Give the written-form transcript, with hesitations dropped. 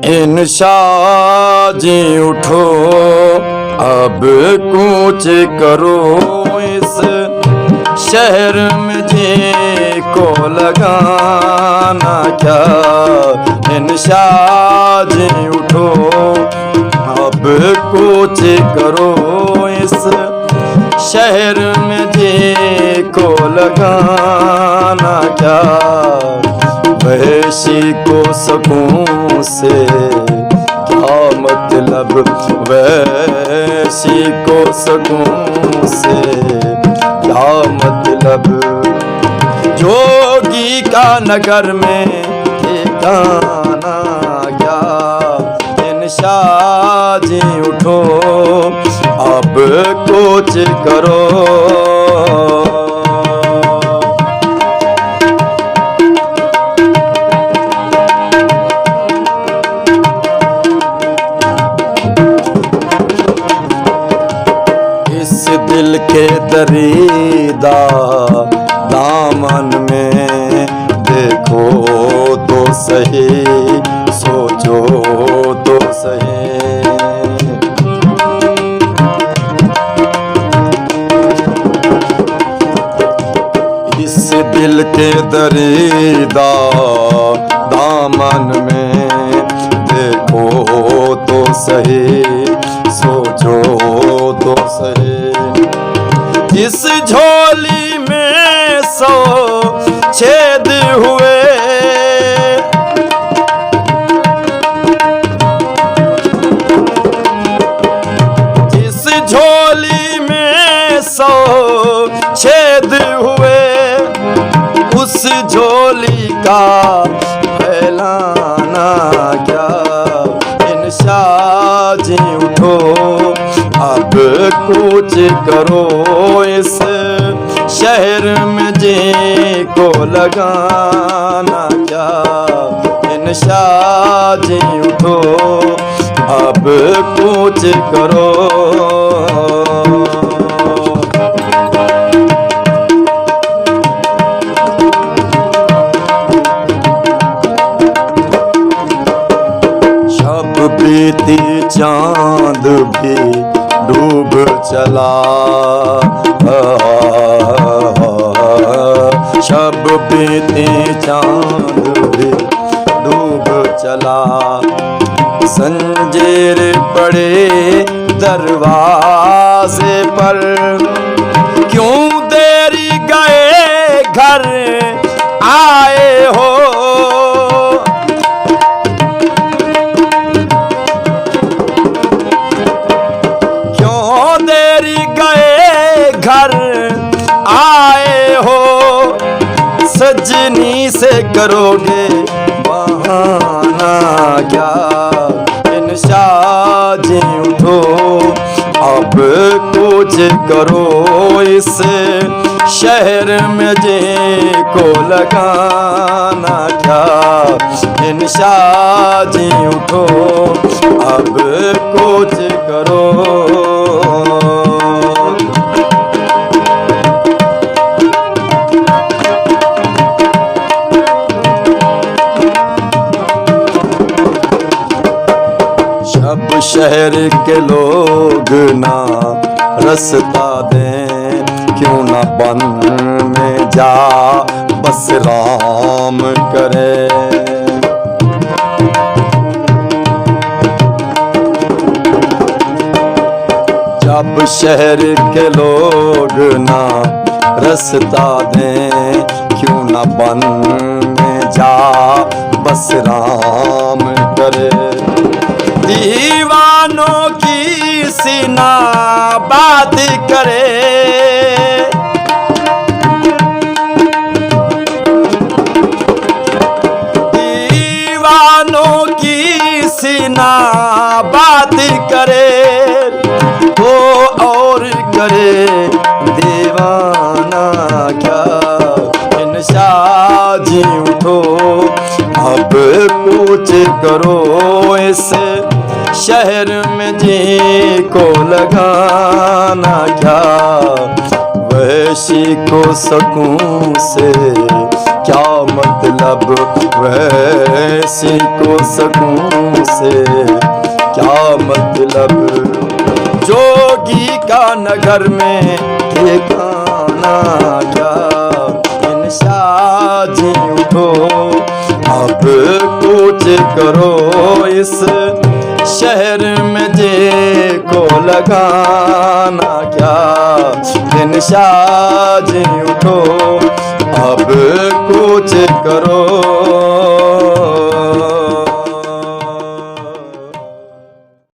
इंशाअ जी उठो अब कूच करो इस शहर में जी को लगाना क्या। इंशाअ जी उठो अब कूच करो इस शहर में जी को लगाना क्या। वैसी को सकूं से क्या मतलब, वैसी को सकूं से क्या मतलब। जोगी का नगर में ठिकाना क्या। इंशाअ जी उठो अब कुछ करो। दिल के दरीदा दामन में देखो तो सही, सोचो तो सही। इस दिल के दरीदा दामन में देखो तो सही, सोचो तो सही। इस झोली में 100 छेद हुए, इस झोली में 100 छेद हुए। उस झोली का फैलाना क्या। इंशाअ जी उठो अब कुछ करो इस शहर में जी को लगाना क्या। इंशाअ जी उठो अब कुछ करो। शब बीती चांद भी डूब चला, शब बीती चांद भी डूब चला। संजीर पड़े दरवाजे पर, क्यों देरी गए घर आए हो। घर आए हो सजनी से करोगे बहाना क्या। इंशाअ जी उठो अब कुछ करो इस शहर में जी को लगाना क्या। इंशाअ जी उठो अब कुछ करो। अब शहर के लोग ना रास्ता दें, क्यों ना बन में जा बस राम करे। जब शहर के लोग ना रास्ता दें, क्यों ना बन में जा बस राम करे। दीवानों की सीना बात करे, दीवानों की सीना बात करे। वो और करे दीवाना क्या। इंशाअ जी उठो अब कुछ करो इस शहर में जी को लगाना क्या। वैसी को सकूं से क्या मतलब। मतलब वैसी को सकूं से क्या मतलब। जोगी का नगर में ठिकाना क्या, इन साजी उठो अब कूच करो इस शहर में जे को लगाना क्या। इन साजी उठो अब कूच करो